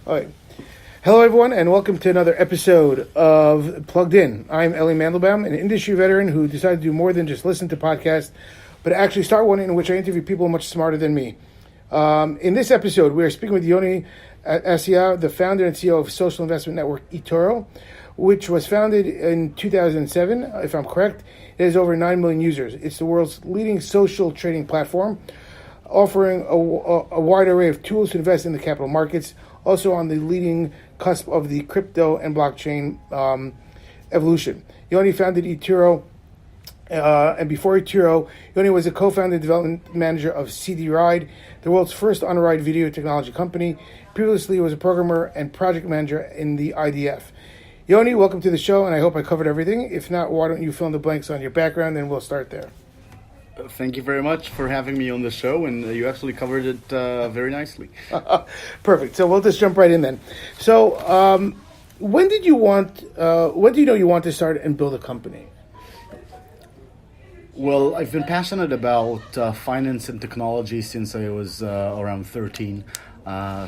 All right. Hello, everyone, and welcome to another episode of Plugged In. I'm Ellie Mandelbaum, an industry veteran who decided to do more than just listen to podcasts, but actually start one in which I interview people much smarter than me. In this episode, we are speaking with Yoni Assia, the founder and CEO of social investment network eToro, which was founded in 2007, if I'm correct. It has over 9 million users. It's the world's leading social trading platform, offering a wide array of tools to invest in the capital markets, also on the leading cusp of the crypto and blockchain evolution. Yoni founded eToro, and before eToro, Yoni was a co-founder and development manager of CD Ride, the world's first on-ride video technology company. Previously, he was a programmer and project manager in the IDF. Yoni, welcome to the show, and I hope I covered everything. If not, why don't you fill in the blanks on your background, and we'll start there. Thank you very much for having me on the show, and you actually covered it very nicely. Perfect. So we'll just jump right in then. So, when do you know you want to start and build a company? Well, I've been passionate about finance and technology since I was around 13.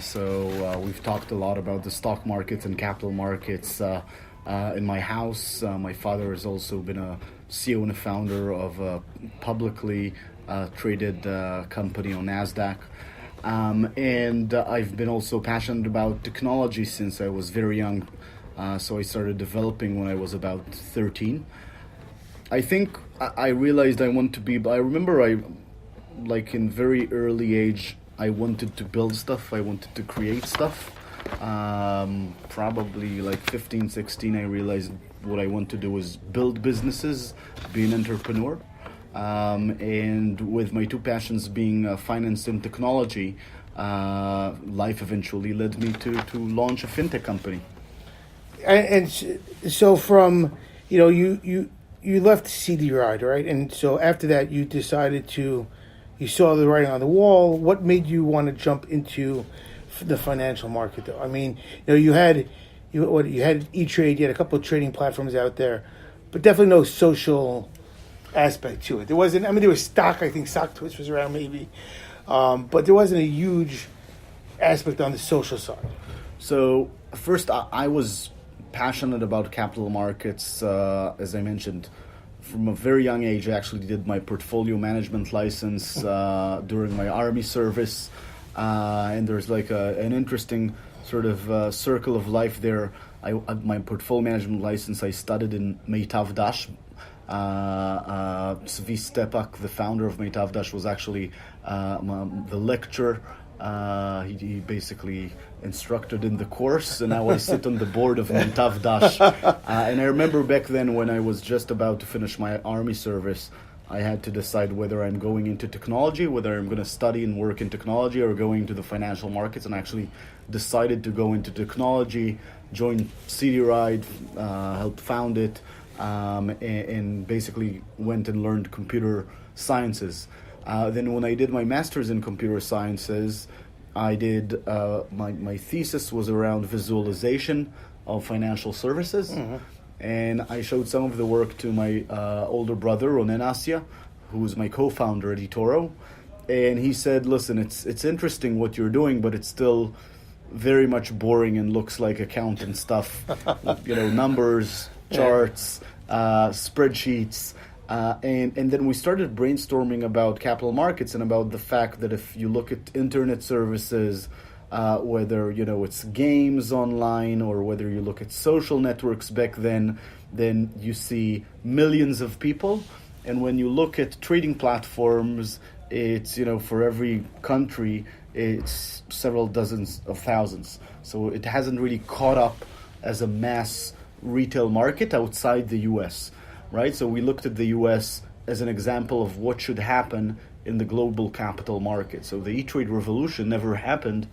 So we've talked a lot about the stock markets and capital markets in my house. My father has also been a CEO and a founder of a publicly traded company on NASDAQ. And I've been also passionate about technology since I was very young. So I started developing when I was about 13. I think I realized I remember in very early age, I wanted to build stuff. I wanted to create stuff. Probably like 15, 16, I realized what I want to do is build businesses, be an entrepreneur. And with my two passions being finance and technology, life eventually led me to launch a fintech company. And so from, you left CD Ride, right? And so after that, you saw the writing on the wall. What made you want to jump into the financial market, though? I mean, you had E-Trade, you had a couple of trading platforms out there, but definitely no social aspect to it. There wasn't. I mean, there was stock. I think StockTwits was around maybe, but there wasn't a huge aspect on the social side. So first, I was passionate about capital markets, as I mentioned. From a very young age, I actually did my portfolio management license during my army service. And there's like an interesting sort of circle of life there. My portfolio management license, I studied in Meitav Dash. Zvi Stepak, the founder of Meitav Dash, was actually the lecturer. He basically instructed in the course, and now I sit on the board of Meitav Dash. And I remember back then when I was just about to finish my army service, I had to decide whether I'm going into technology, whether I'm going to study and work in technology, or going to the financial markets. And I actually decided to go into technology, joined CD Ride, helped found it, and basically went and learned computer sciences. Then when I did my master's in computer sciences, I did my thesis was around visualization of financial services. Mm-hmm. And I showed some of the work to my older brother, Yoni Assia, who is my co-founder at eToro. And he said, listen, it's interesting what you're doing, but it's still very much boring and looks like accountant stuff. Numbers, charts, spreadsheets. And then we started brainstorming about capital markets and about the fact that if you look at internet services, whether it's games online or whether you look at social networks back then you see millions of people. And when you look at trading platforms, it's for every country it's several dozens of thousands. So it hasn't really caught up as a mass retail market outside the US, right? So we looked at the US as an example of what should happen in the global capital market. So the E-Trade revolution never happened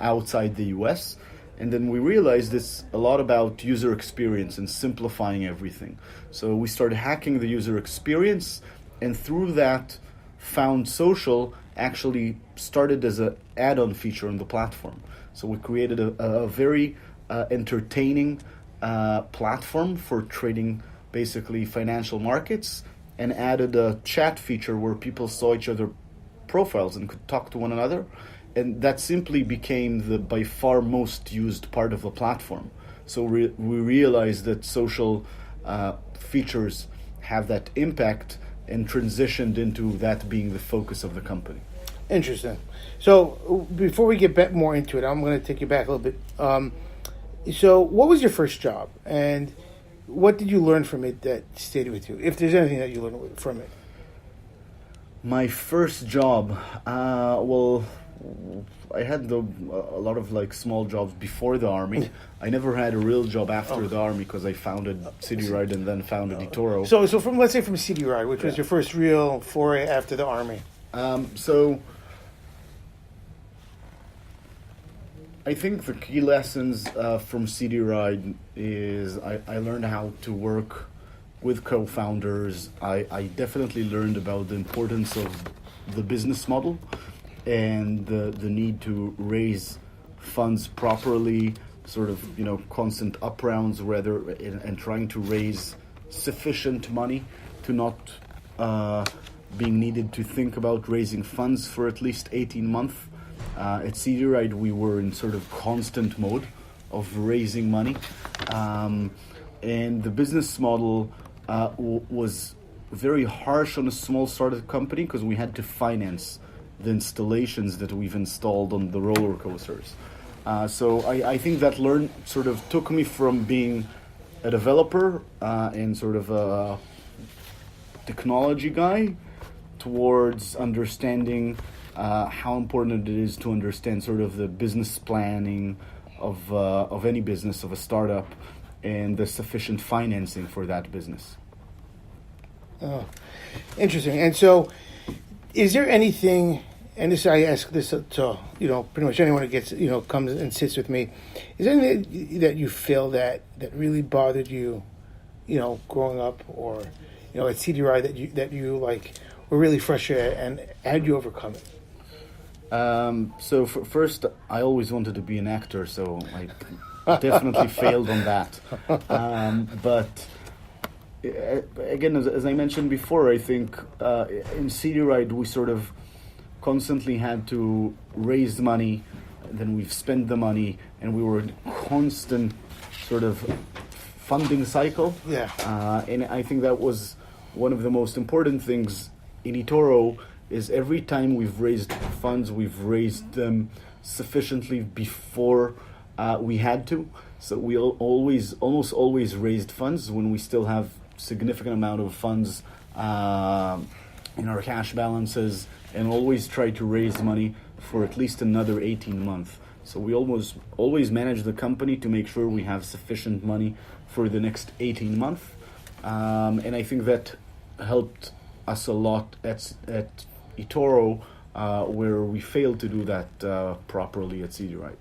outside the US. And then we realized it's a lot about user experience and simplifying everything. So we started hacking the user experience, and through that, found social actually started as an add-on feature on the platform. So we created a very entertaining platform for trading basically financial markets, and added a chat feature where people saw each other profiles and could talk to one another. and that simply became the by far most used part of the platform. So we realized that social features have that impact and transitioned into that being the focus of the company. Interesting. So before we get back more into it, I'm going to take you back a little bit. So what was your first job, and what did you learn from it that stayed with you? If there's anything that you learned from it. My first job, well, I had a lot of like small jobs before the army. I never had a real job after the army because I founded City Ride and then founded eToro. So from, let's say, from City Ride, which was your first real foray after the army. So I think the key lessons from City Ride is I learned how to work with co-founders. I definitely learned about the importance of the business model and the need to raise funds properly, sort of, constant up rounds and trying to raise sufficient money to not being needed to think about raising funds for at least 18 months. At City Ride, we were in sort of constant mode of raising money. And the business model was very harsh on a small startup company because we had to finance the installations that we've installed on the roller coasters. So I think that sort of took me from being a developer and sort of a technology guy towards understanding how important it is to understand sort of the business planning of any business, of a startup, and the sufficient financing for that business. Oh, interesting. And so, is there anything? And this, I ask this to pretty much anyone who gets comes and sits with me. Is there anything that you feel that really bothered you, growing up, or at CD Ride that you like were really frustrated, and how did you overcome it? So first, I always wanted to be an actor, so I definitely failed on that. But again, as I mentioned before, I think in City Ride we sort of constantly had to raise money, then we've spent the money, and we were in constant sort of funding cycle. Yeah. And I think that was one of the most important things in eToro is every time we've raised funds, we've raised them sufficiently before we had to. So we almost always raised funds when we still have significant amount of funds in our cash balances, and always try to raise money for at least another 18 months. So we always manage the company to make sure we have sufficient money for the next 18 months. And I think that helped us a lot at eToro, where we failed to do that properly at CD Ride.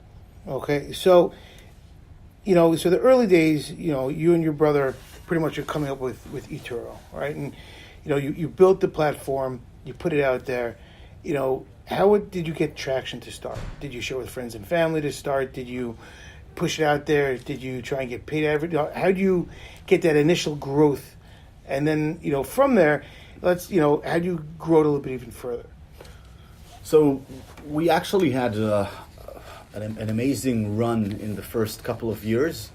Okay, so so the early days, you and your brother pretty much are coming up with eToro, right? And you built the platform, you put it out there. How did you get traction to start? Did you share with friends and family to start? Did you push it out there? Did you try and get paid advertising? How do you get that initial growth? And then, from there, how do you grow it a little bit even further? So we actually had an amazing run in the first couple of years.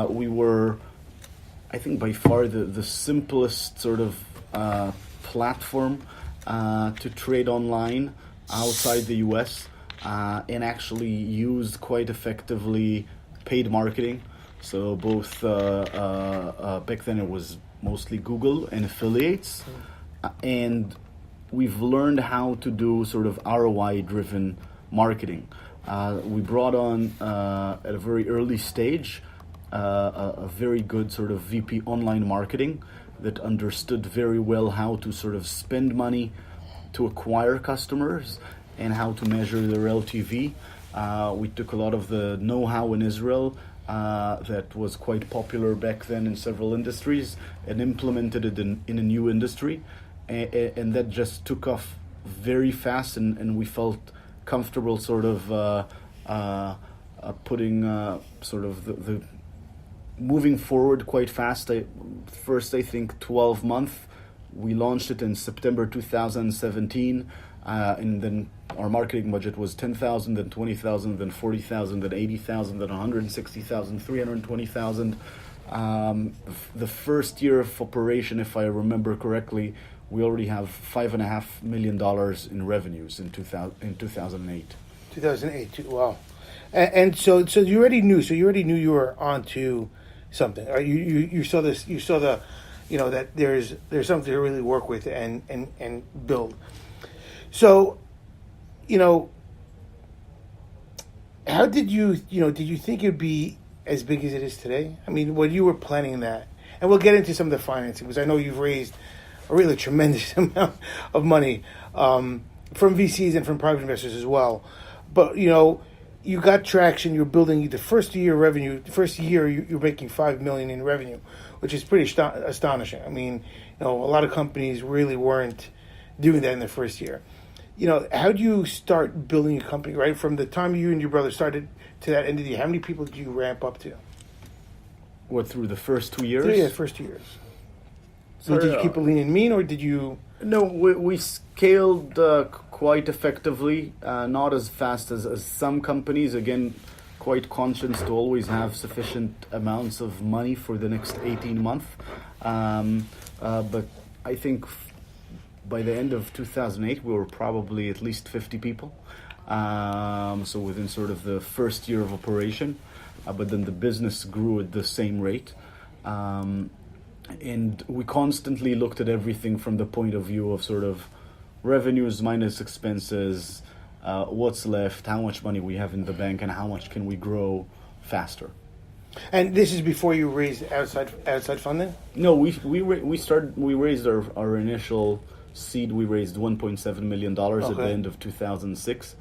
We were, I think, by far the simplest sort of platform to trade online outside the US, and actually used quite effectively paid marketing. So both back then it was mostly Google and affiliates, and we've learned how to do sort of ROI driven marketing. We brought on at a very early stage a very good sort of VP online marketing that understood very well how to sort of spend money to acquire customers and how to measure their LTV. We took a lot of the know-how in Israel that was quite popular back then in several industries and implemented it in a new industry. And that just took off very fast, and we felt comfortable sort of putting sort of the moving forward quite fast. First, I think 12 months. We launched it in September 2017. And then our marketing budget was 10,000, then 20,000, then 40,000, then 80,000, then 160,000, 320,000. The first year of operation, if I remember correctly, we already have $5.5 million in revenues in 2008. 2008. Wow. And so you already knew. So you already knew you were onto something. Or you saw this. You saw that there's something to really work with and build. So, how did did you think it'd be as big as it is today? I mean, when you were planning that, and we'll get into some of the financing, because I know you've raised a really tremendous amount of money from VCs and from private investors as well. But, you got traction, you're building the first year revenue, the first year you're making $5 million in revenue, which is pretty astonishing. I mean, a lot of companies really weren't doing that in the first year. How do you start building a company, right? From the time you and your brother started to that end of the year, how many people did you ramp up to? What, through the first 2 years? Yeah, first 2 years. So did you keep a lean and mean, or did you... No, we scaled quite effectively, not as fast as some companies. Again, quite conscious to always have sufficient amounts of money for the next 18 months. But I think by the end of 2008, we were probably at least 50 people. So within sort of the first year of operation. But then the business grew at the same rate. And we constantly looked at everything from the point of view of sort of revenues minus expenses, what's left, how much money we have in the bank, and how much can we grow faster. And this is before you raised outside funding? No, we raised our initial seed. We raised $1.7 million at the end of 2006.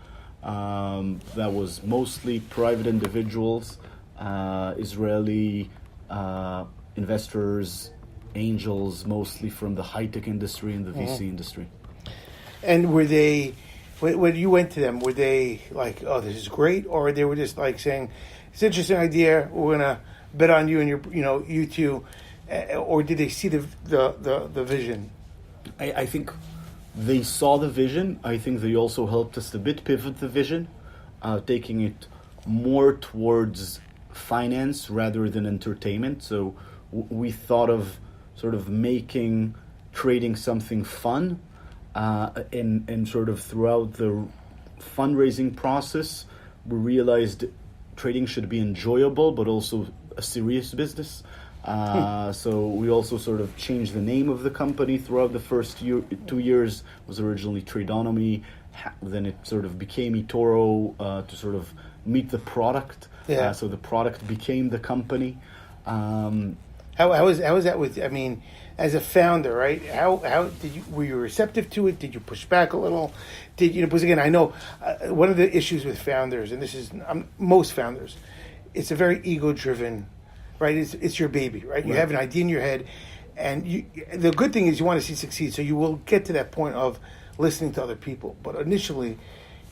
That was mostly private individuals, Israeli investors, angels, mostly from the high-tech industry and the VC industry. And were they, when you went to them, were they like, oh, this is great? Or they were just like saying, it's an interesting idea, we're going to bet on you and you two, or did they see the vision? I think they saw the vision. I think they also helped us a bit pivot the vision, taking it more towards finance rather than entertainment. So we thought of sort of making trading something fun, and sort of throughout the fundraising process, we realized trading should be enjoyable, but also a serious business. So we also sort of changed the name of the company throughout the first 2 years. It was originally Tradeonomy, then it sort of became eToro to sort of meet the product. Yeah. So the product became the company. How was that with? I mean, as a founder, right? How were you receptive to it? Did you push back a little? Because again, I know one of the issues with founders, and this is most founders, it's a very ego-driven, right? It's your baby, right? You have an idea in your head, and the good thing is you want to see it succeed, so you will get to that point of listening to other people. But initially,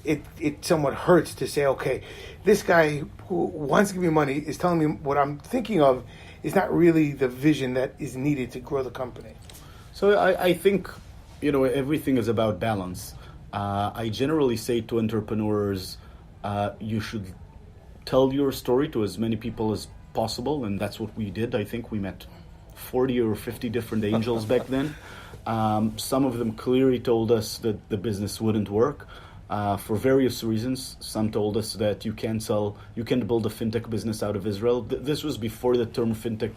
it somewhat hurts to say, okay, this guy who wants to give me money is telling me what I'm thinking of is not really the vision that is needed to grow the company. So I think, everything is about balance. I generally say to entrepreneurs, you should tell your story to as many people as possible, and that's what we did. I think we met 40 or 50 different angels back then. Some of them clearly told us that the business wouldn't work. For various reasons. Some told us that you can't build a fintech business out of Israel. This was before the term fintech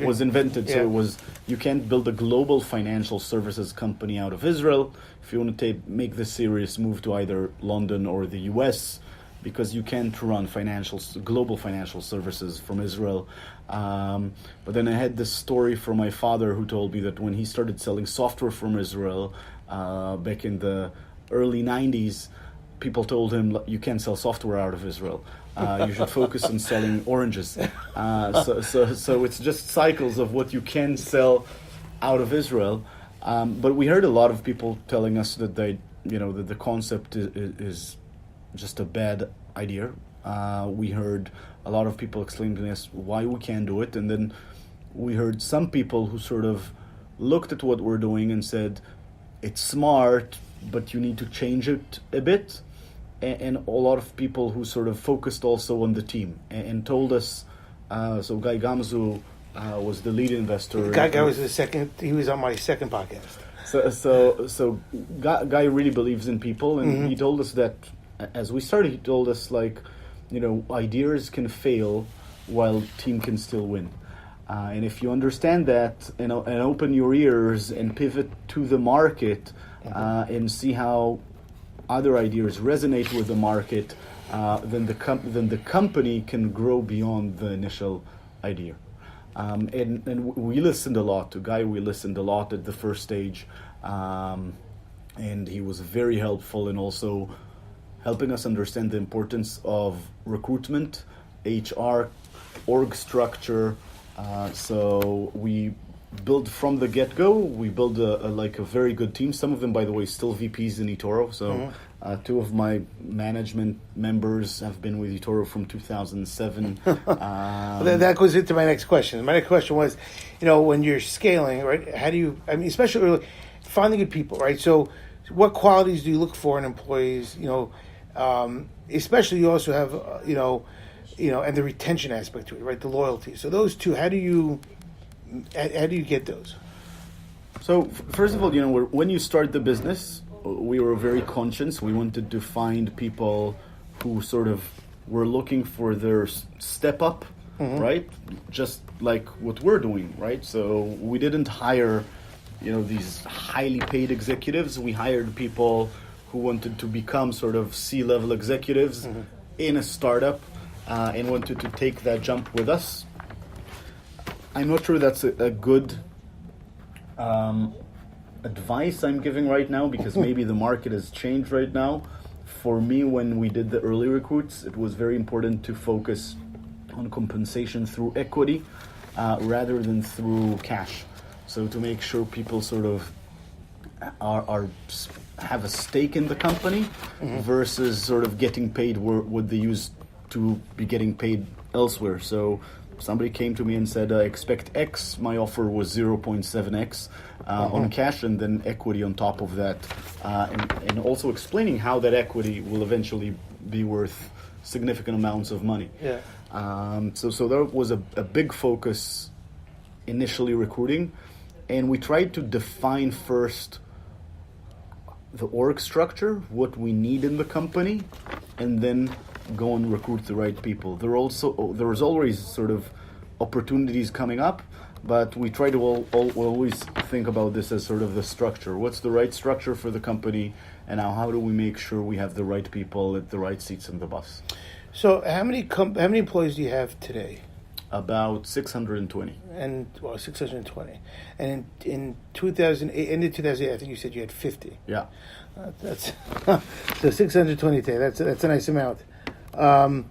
was invented. Yeah. So it was, you can't build a global financial services company out of Israel. If you want to make this serious, move to either London or the US, because you can't run global financial services from Israel. But then I had this story from my father who told me that when he started selling software from Israel back in the early 90s, people told him, you can't sell software out of Israel. You should focus on selling oranges. So it's just cycles of what you can sell out of Israel. But we heard a lot of people telling us that that the concept is just a bad idea. We heard a lot of people explaining to us why we can't do it. And then we heard some people who sort of looked at what we're doing and said, it's smart, but you need to change it a bit. And a lot of people who sort of focused also on the team and told us, so Guy Gamzu was the lead investor. Guy was the second. He was on my second podcast. So Guy really believes in people, and he told us that as we started, he told us like, ideas can fail while team can still win. And if you understand that and open your ears and pivot to the market and see how other ideas resonate with the market, then the company can grow beyond the initial idea. And we listened a lot to Guy. We listened a lot at the first stage, and he was very helpful in also helping us understand the importance of recruitment, HR, org structure. So we built from the get-go. We built a very good team. Some of them, by the way, still VPs in eToro. So two of my management members have been with eToro from 2007. That goes into my next question. My next question was, when you're scaling, right? How do you? I mean, especially early, finding good people, right? So, what qualities do you look for in employees? Especially you also have, and the retention aspect to it, right? The loyalty. So those two, how do you get those? So first of all, when you start the business, we were very conscious. We wanted to find people who sort of were looking for their step up, right? Just like what we're doing, right? So we didn't hire, these highly paid executives. We hired people who wanted to become sort of C-level executives in a startup and wanted to take that jump with us. I'm not sure that's a good advice I'm giving right now, because maybe the market has changed right now. For me, when we did the early recruits, it was very important to focus on compensation through equity rather than through cash. So to make sure people sort of have a stake in the company versus sort of getting paid what they used to be getting paid elsewhere. So somebody came to me and said, expect X. My offer was 0.7X on cash, and then equity on top of that. And also explaining how that equity will eventually be worth significant amounts of money. Yeah. So that was a big focus initially recruiting. And we tried to define first the org structure, what we need in the company, and then go and recruit the right people. There was always sort of opportunities coming up, but we try to always think about this as sort of the structure. What's the right structure for the company, and how do we make sure we have the right people at the right seats in the bus? So how many employees do you have today? About 620. 620. And in 2008, ended 2008, I think you said you had 50. Yeah. That's so 620 today. That's a nice amount. And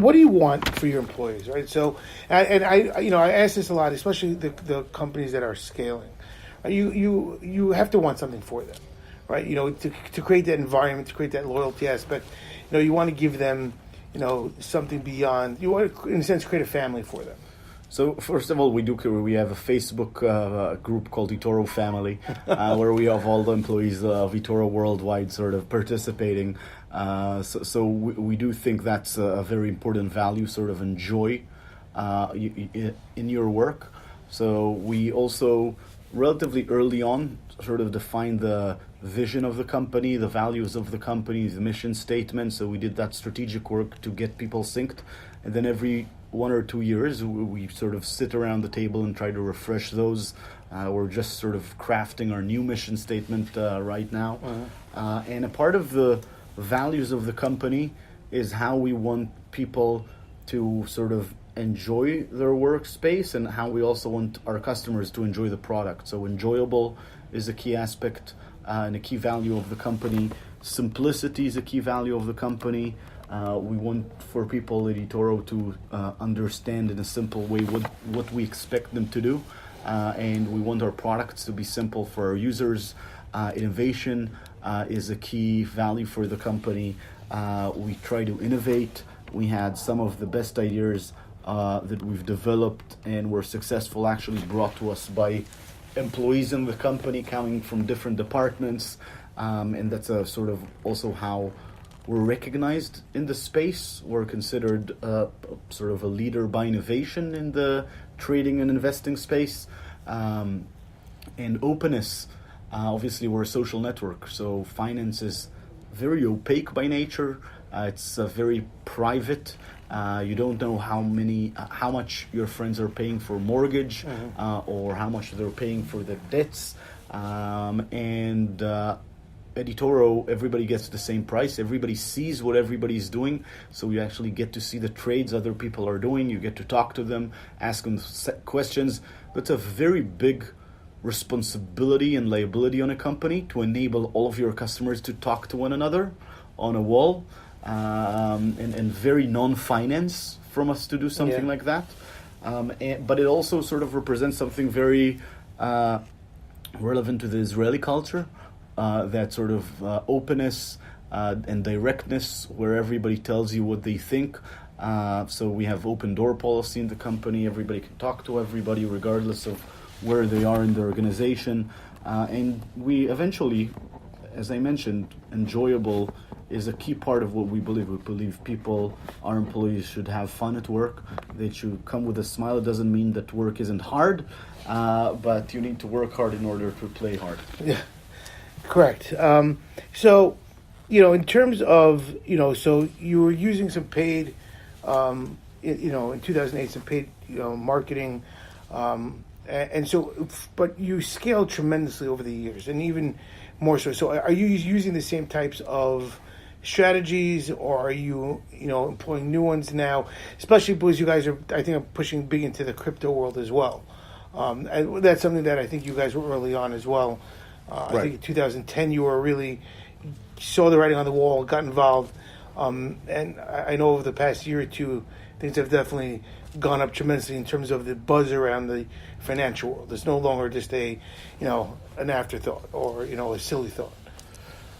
what do you want for your employees, right? So, and I ask this a lot, especially the companies that are scaling. You have to want something for them, right? To create that environment, to create that loyalty aspect. You want to give them, something beyond. You want to, in a sense, create a family for them. So first of all, we have a Facebook group called eToro Family, where we have all the employees of eToro worldwide sort of participating. So we do think that's a very important value, sort of enjoy in your work. So we also relatively early on sort of defined the vision of the company, the values of the company, the mission statement. So we did that strategic work to get people synced. And then every 1 or 2 years, we sort of sit around the table and try to refresh those. We're just sort of crafting our new mission statement right now. And a part of the values of the company is how we want people to sort of enjoy their workspace, and how we also want our customers to enjoy the product. So enjoyable is a key aspect and a key value of the company. Simplicity is a key value of the company. We want for people at eToro to understand in a simple way what we expect them to do. And we want our products to be simple for our users. Innovation is a key value for the company. We try to innovate. We had some of the best ideas that we've developed and were successful actually brought to us by employees in the company coming from different departments. and that's a sort of also how we're recognized in the space. We're considered sort of a leader by innovation in the trading and investing space. And openness, obviously we're a social network, so finance is very opaque by nature. It's very private. You don't know how much your friends are paying for mortgage, or how much they're paying for their debts. And at eToro, everybody gets the same price. Everybody sees what everybody's doing, so you actually get to see the trades other people are doing. You get to talk to them, ask them questions. That's a very big responsibility and liability on a company to enable all of your customers to talk to one another on a wall, and very non-finance from us to do something like that. But it also sort of represents something very relevant to the Israeli culture, that sort of openness and directness, where everybody tells you what they think. So we have open door policy in the company. Everybody can talk to everybody regardless of where they are in the organization. And we eventually, as I mentioned, enjoyable is a key part of what we believe. We believe people, our employees, should have fun at work. They should come with a smile. It doesn't mean that work isn't hard, but you need to work hard in order to play hard. Yeah, correct. So, in terms of, so you were using some paid, in 2008, some paid, marketing, and so, but you scaled tremendously over the years, and even more so. So are you using the same types of strategies, or are you, employing new ones now, especially because you guys are, I think, are pushing big into the crypto world as well. And that's something that I think you guys were early on as well. Right. I think in 2010 you were really saw the writing on the wall, got involved, and I know over the past year or two things have definitely gone up tremendously in terms of the buzz around the financial world. It's no longer just an afterthought or a silly thought.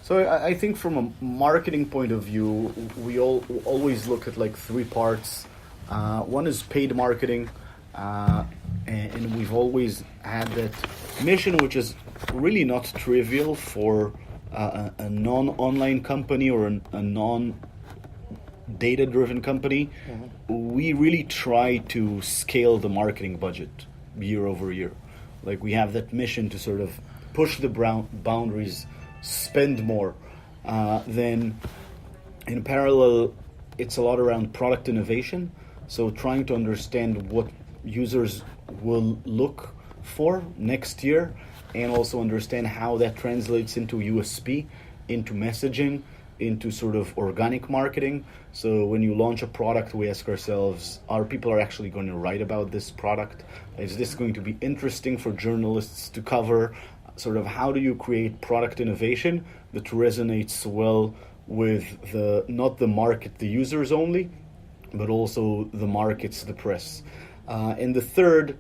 So I think from a marketing point of view, we always look at like three parts. One is paid marketing, and we've always had that mission, which is really not trivial for a non-online company or a non-data-driven company. Mm-hmm. We really try to scale the marketing budget year over year. Like, we have that mission to sort of push the boundaries, spend more. Then in parallel, it's a lot around product innovation. So trying to understand what users will look for next year, and also understand how that translates into USP, into messaging, into sort of organic marketing. So when you launch a product, we ask ourselves, are people actually going to write about this product? Is this going to be interesting for journalists to cover? Sort of, how do you create product innovation that resonates well with not the market, the users only, but also the markets, the press. And the third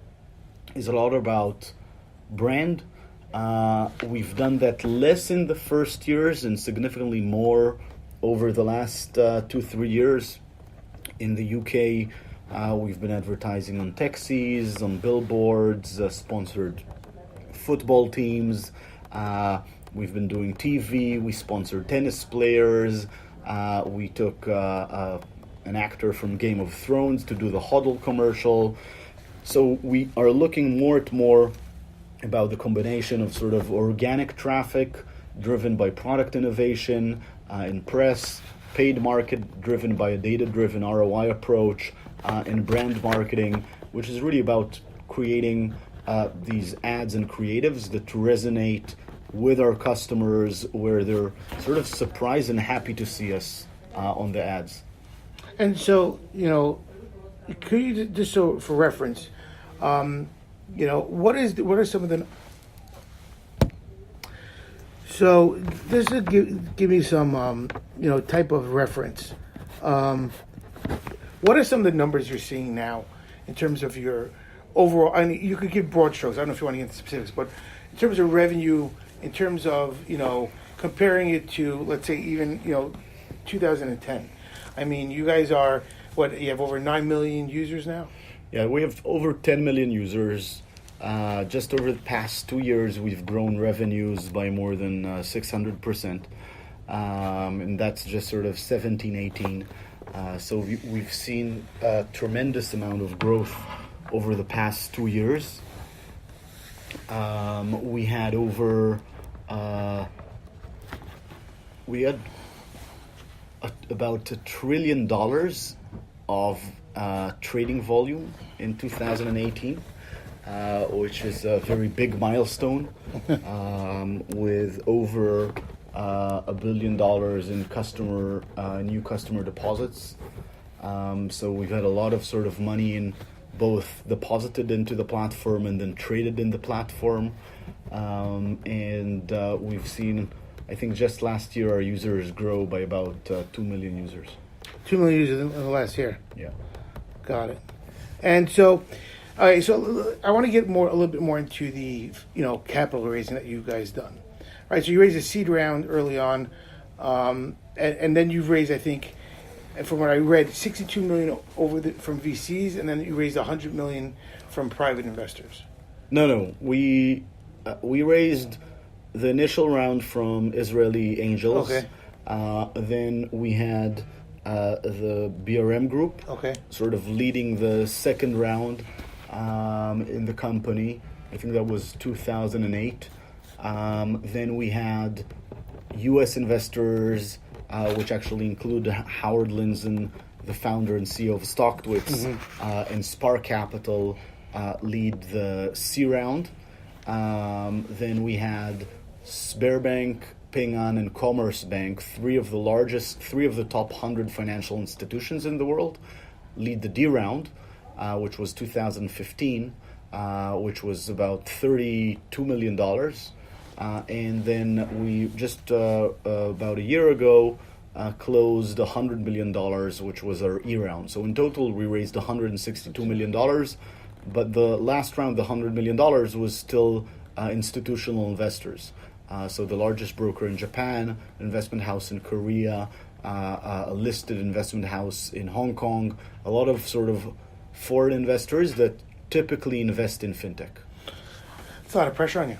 is a lot about brand. We've done that less in the first years and significantly more over the last 2-3 years. In the UK, we've been advertising on taxis, on billboards, sponsored football teams. We've been doing TV. We sponsored tennis players. We took an actor from Game of Thrones to do the Huddle commercial. So we are looking more and more about the combination of sort of organic traffic driven by product innovation in press, paid market driven by a data-driven ROI approach, and brand marketing, which is really about creating these ads and creatives that resonate with our customers, where they're sort of surprised and happy to see us on the ads. And so, could you just, so for reference, what are some of the? So this is give me some type of reference. What are some of the numbers you're seeing now in terms of your overall? I mean, you could give broad strokes. I don't know if you want to get into specifics, but in terms of revenue, in terms of comparing it to, let's say, even 2010. I mean, you guys are you have over 9 million users now? Yeah, we have over 10 million users. Just over the past 2 years, we've grown revenues by more than 600%. And that's just sort of 17, 18. So we've seen a tremendous amount of growth over the past 2 years. We had about $1 trillion of trading volume in 2018, which is a very big milestone, with over $1 billion in new customer deposits. So we've had a lot of sort of money in both deposited into the platform and then traded in the platform. And we've seen, I think just last year, our users grow by about 2 million users. 2 million users in the last year. Yeah. Got it. And so, all right, so I want to get a little bit more into the, capital raising that you guys done. All right, so you raised a seed round early on, and then you've raised, I think, from what I read, 62 million from VCs, and then you raised 100 million from private investors. No, we raised the initial round from Israeli angels. Okay. Then we had the BRM group, okay, sort of leading the second round in the company. I think that was 2008. Then we had U.S. investors, which actually include Howard Linson, the founder and CEO of StockTwits, and Spark Capital lead the C round. Then we had Sberbank, Ping An, and Commerce Bank, three of the top 100 financial institutions in the world, lead the D round, which was 2015, which was about $32 million. And then we just about a year ago closed $100 million, which was our E round. So in total, we raised $162 million. But the last round, the $100 million, was still institutional investors. So the largest broker in Japan, investment house in Korea, a listed investment house in Hong Kong, a lot of sort of foreign investors that typically invest in fintech. It's a lot of pressure on you.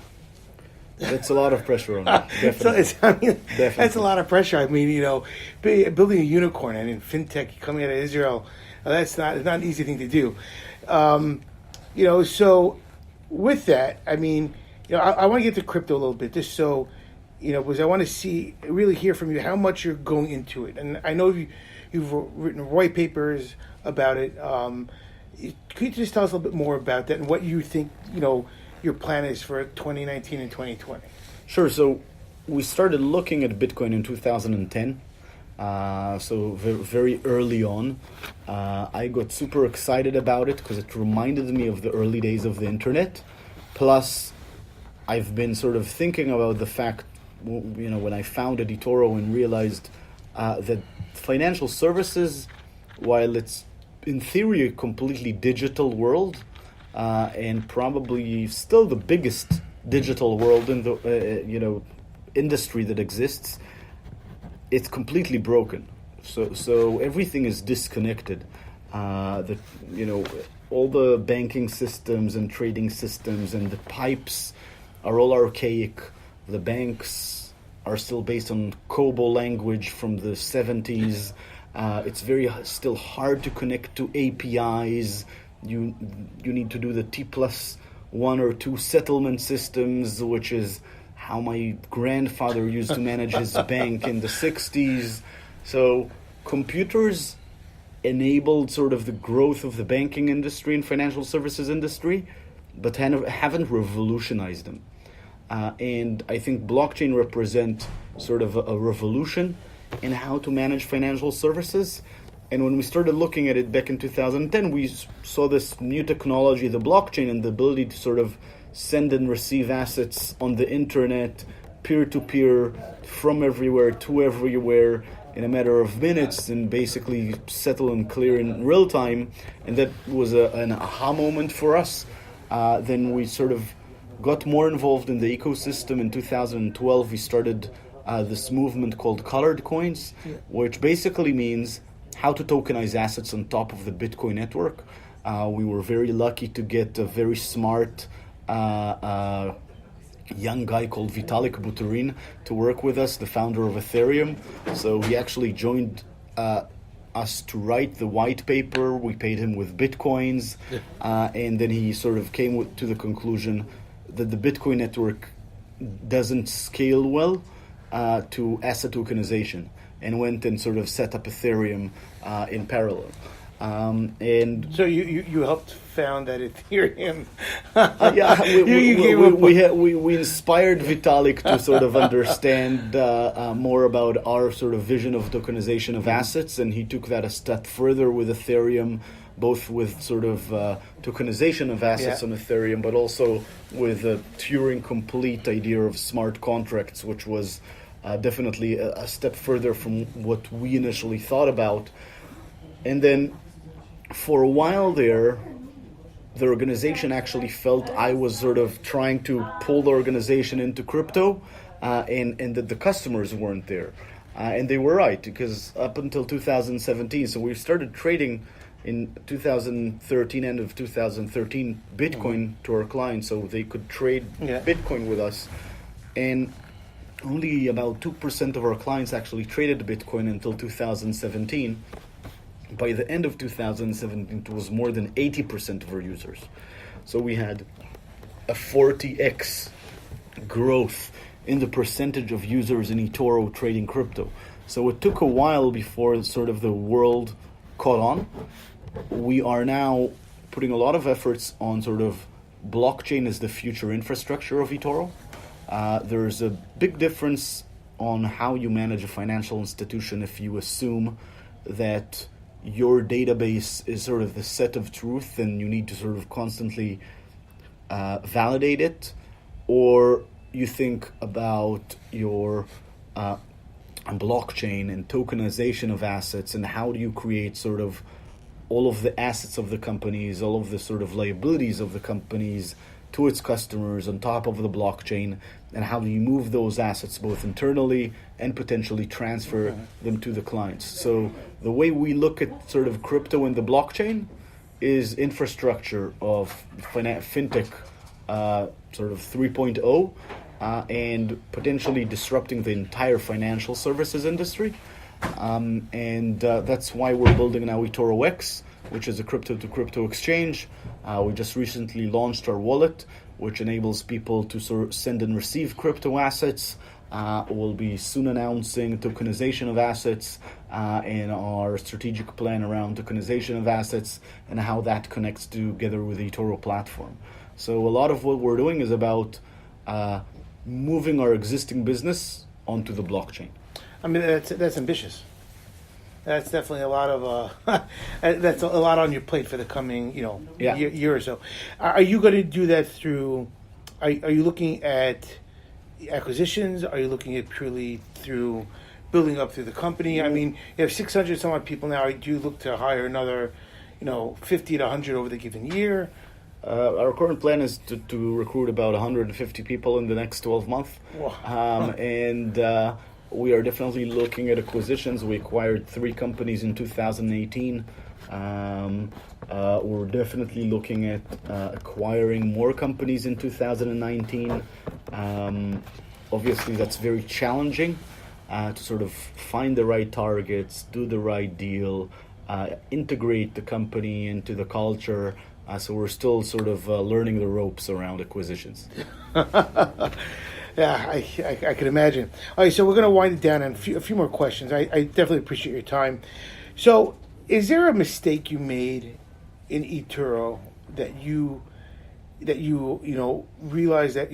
It's a lot of pressure on me, definitely. Definitely. That's a lot of pressure. I mean, building a unicorn and in fintech coming out of Israel, it's not an easy thing to do. So with that, I mean, I want to get to crypto a little bit, just so, because I want to really hear from you how much you're going into it. And I know you've written white papers about it. Could you just tell us a little bit more about that and what you think, your plan is for 2019 and 2020? Sure. So we started looking at Bitcoin in 2010. So very early on. I got super excited about it because it reminded me of the early days of the internet. Plus, I've been sort of thinking about the fact, when I founded eToro and realized that financial services, while it's in theory a completely digital world, and probably still the biggest digital world in the industry that exists, it's completely broken. So everything is disconnected. All the banking systems and trading systems and the pipes are all archaic. The banks are still based on COBOL language from the 70s. It's still hard to connect to APIs. You need to do the T+1 or 2 settlement systems, which is how my grandfather used to manage his bank in the 60s. So computers enabled sort of the growth of the banking industry and financial services industry, but haven't revolutionized them. And I think blockchain represent sort of a revolution in how to manage financial services. And when we started looking at it back in 2010, we saw this new technology, the blockchain, and the ability to sort of send and receive assets on the internet, peer-to-peer, from everywhere to everywhere, in a matter of minutes, and basically settle and clear in real time. And that was an aha moment for us. Then we sort of got more involved in the ecosystem. In 2012, we started this movement called Colored Coins, which basically means how to tokenize assets on top of the Bitcoin network. We were very lucky to get a very smart a young guy called Vitalik Buterin to work with us, the founder of Ethereum. So he actually joined us to write the white paper. We paid him with Bitcoins, and then he sort of came to the conclusion that the Bitcoin network doesn't scale well to asset tokenization, and went and sort of set up Ethereum in parallel. And so you helped found that Ethereum. We inspired Vitalik to sort of understand more about our sort of vision of tokenization of assets, and he took that a step further with Ethereum, both with sort of tokenization of assets on Ethereum, but also with a Turing complete idea of smart contracts, which was definitely a step further from what we initially thought about. And then for a while there, the organization actually felt I was sort of trying to pull the organization into crypto, and that the customers weren't there. And they were right, because up until 2017, so we started trading in 2013, end of 2013, Bitcoin to our clients, so they could trade Bitcoin with us. And only about 2% of our clients actually traded Bitcoin until 2017. By the end of 2017, it was more than 80% of our users. So we had a 40x growth in the percentage of users in eToro trading crypto. So it took a while before sort of the world caught on. We are now putting a lot of efforts on sort of blockchain as the future infrastructure of eToro. There's a big difference on how you manage a financial institution if you assume that your database is sort of the set of truth and you need to sort of constantly validate it, or you think about your blockchain and tokenization of assets, and how do you create sort of all of the assets of the companies, all of the sort of liabilities of the companies to its customers on top of the blockchain, and how do you move those assets both internally and potentially transfer them to the clients. So the way we look at sort of crypto and the blockchain is infrastructure of fintech sort of 3.0, and potentially disrupting the entire financial services industry. And that's why we're building now eToro X, which is a crypto-to-crypto exchange. We just recently launched our wallet, which enables people to sort of send and receive crypto assets. We'll be soon announcing tokenization of assets and our strategic plan around tokenization of assets and how that connects together with the eToro platform. So a lot of what we're doing is about moving our existing business onto the blockchain. I mean, that's ambitious. That's definitely a lot of that's a lot on your plate for the coming year or so. Are you going to do that through? Are you looking at acquisitions? Are you looking at purely through building up through the company? I mean, you have 600 some odd people now. Do you look to hire another, 50 to 100 over the given year? Our current plan is to recruit about 150 people in the next 12 months. Wow. And we are definitely looking at acquisitions. We acquired 3 companies in 2018. We're definitely looking at acquiring more companies in 2019. Obviously, that's very challenging to sort of find the right targets, do the right deal, integrate the company into the culture. So we're still sort of learning the ropes around acquisitions. Yeah, I can imagine. All right, so we're going to wind it down and a few more questions. I definitely appreciate your time. So, is there a mistake you made in eToro that you realized that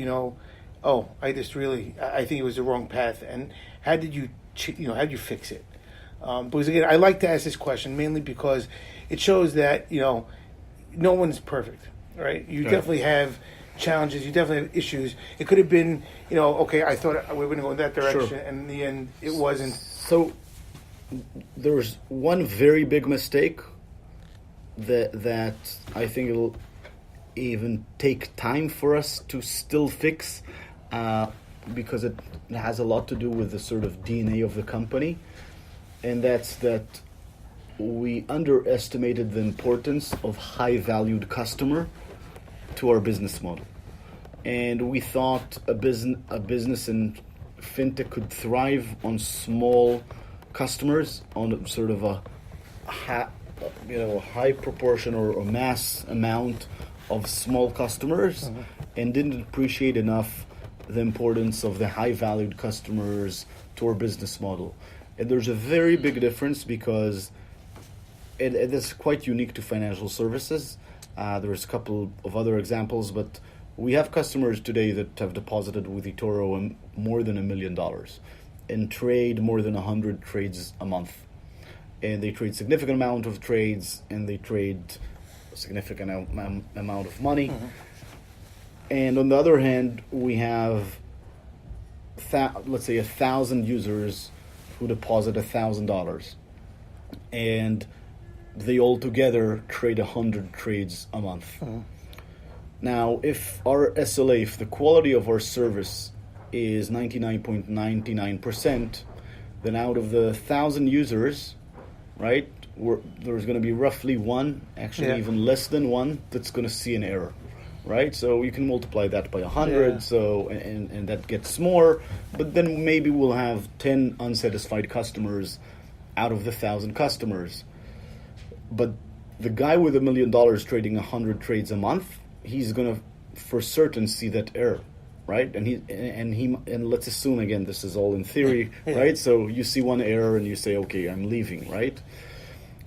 I think it was the wrong path, and how did you fix it? Because again, I like to ask this question mainly because it shows that no one's perfect, right? You definitely have challenges, you definitely have issues. It could have been, okay, I thought we were going to go in that direction, and in the end, it wasn't. So there was one very big mistake that I think it'll even take time for us to still fix, because it has a lot to do with the sort of DNA of the company, and that's that we underestimated the importance of high-valued customer to our business model. and we thought a business in fintech could thrive on small customers, on sort of a high proportion or mass amount of small customers, and didn't appreciate enough the importance of the high valued customers to our business model. And there's a very big difference because it is quite unique to financial services. There's a couple of other examples, but we have customers today that have deposited with eToro more than $1 million and trade more than 100 trades a month. And they trade significant amount of trades, and they trade a significant amount of money. And on the other hand, we have, let's say, 1,000 users who deposit $1,000, and they all together trade 100 trades a month. Now, if our SLA, if the quality of our service is 99.99%, then out of the 1,000 users, right, there's going to be roughly one, actually even less than one, that's going to see an error, right? So you can multiply that by 100, so and that gets more, but then maybe we'll have 10 unsatisfied customers out of the 1,000 customers. But the guy with $1 million trading 100 trades a month, he's going to for certain see that error, right? And let's assume, again, this is all in theory, right? So you see one error and you say, okay, I'm leaving, right?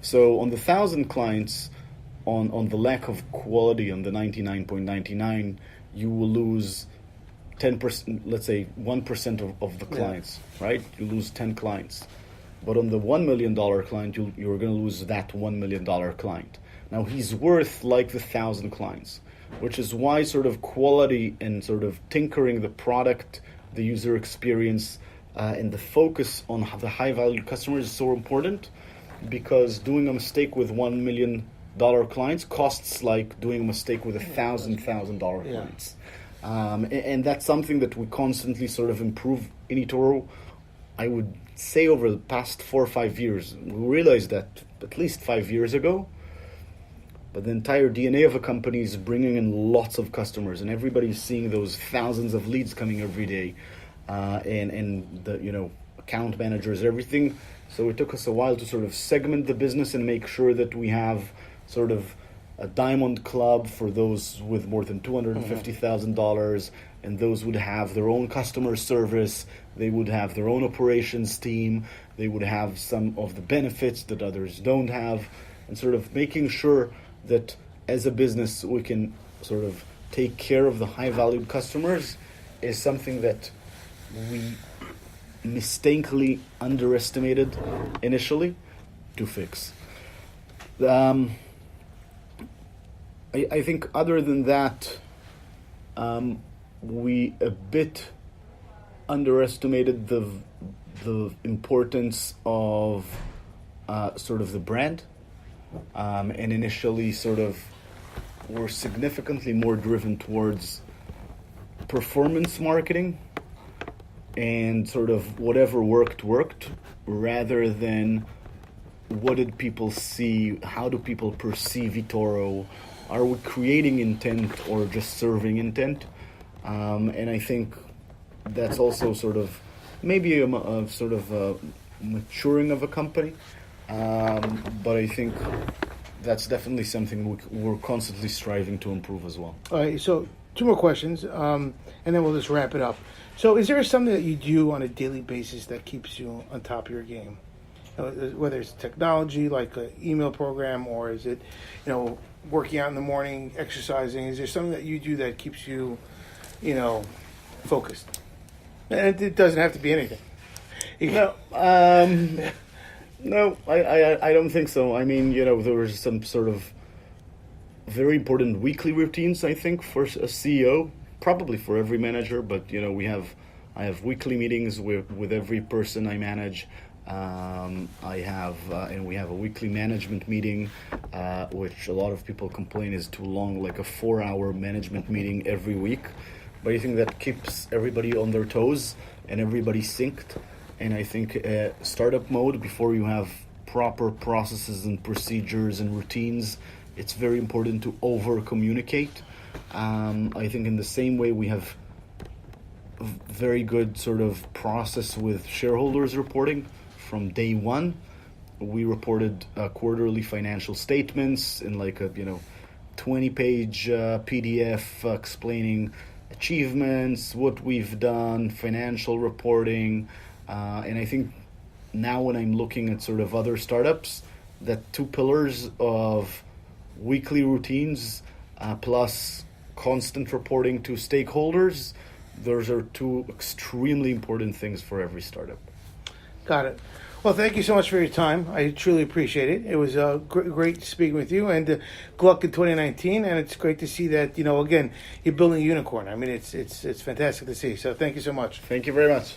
So on the 1,000 clients, on the lack of quality, on the 99.99, you will lose 10%, let's say 1% of the clients, right? You lose 10 clients. But on the $1 million client, you're going to lose that $1 million client. Now, he's worth like the 1,000 clients, which is why sort of quality and sort of tinkering the product, the user experience, and the focus on the high-value customers is so important, because doing a mistake with $1 million clients costs like doing a mistake with $1,000 clients. And that's something that we constantly sort of improve in eToro. I would say over the past 4 or 5 years. We realized that at least 5 years ago. But the entire DNA of a company is bringing in lots of customers, and everybody's seeing those thousands of leads coming every day, and the account managers, everything. So it took us a while to sort of segment the business and make sure that we have sort of a diamond club for those with more than $250,000, and those would have their own customer service, they would have their own operations team, they would have some of the benefits that others don't have, and sort of making sure that as a business we can sort of take care of the high-valued customers is something that we mistakenly underestimated initially to fix. I think other than that, we a bit underestimated the importance of sort of the brand, and initially sort of were significantly more driven towards performance marketing and sort of whatever worked rather than what did people see, how do people perceive eToro, are we creating intent or just serving intent? And I think that's also sort of maybe a sort of a maturing of a company, but I think that's definitely something we're constantly striving to improve as well. All right, so 2 more questions, and then we'll just wrap it up. So is there something that you do on a daily basis that keeps you on top of your game? Whether it's technology, like an email program, or is it, working out in the morning, exercising? Is there something that you do that keeps you, focused? And it doesn't have to be anything. No, I don't think so. I mean, there was some sort of very important weekly routines, I think, for a CEO, probably for every manager, but, I have weekly meetings with every person I manage. And we have a weekly management meeting, which a lot of people complain is too long, like a 4-hour management meeting every week. But I think that keeps everybody on their toes and everybody synced. And I think startup mode, before you have proper processes and procedures and routines, it's very important to over-communicate. I think in the same way we have a very good sort of process with shareholders reporting from day one. We reported quarterly financial statements in like a 20-page PDF explaining achievements, what we've done, financial reporting, and I think now when I'm looking at sort of other startups, that two pillars of weekly routines plus constant reporting to stakeholders, those are two extremely important things for every startup. Got it. Well, thank you so much for your time. I truly appreciate it. It was great speaking with you, and good luck in 2019. And it's great to see that again, you're building a unicorn. I mean, it's fantastic to see. So thank you so much. Thank you very much.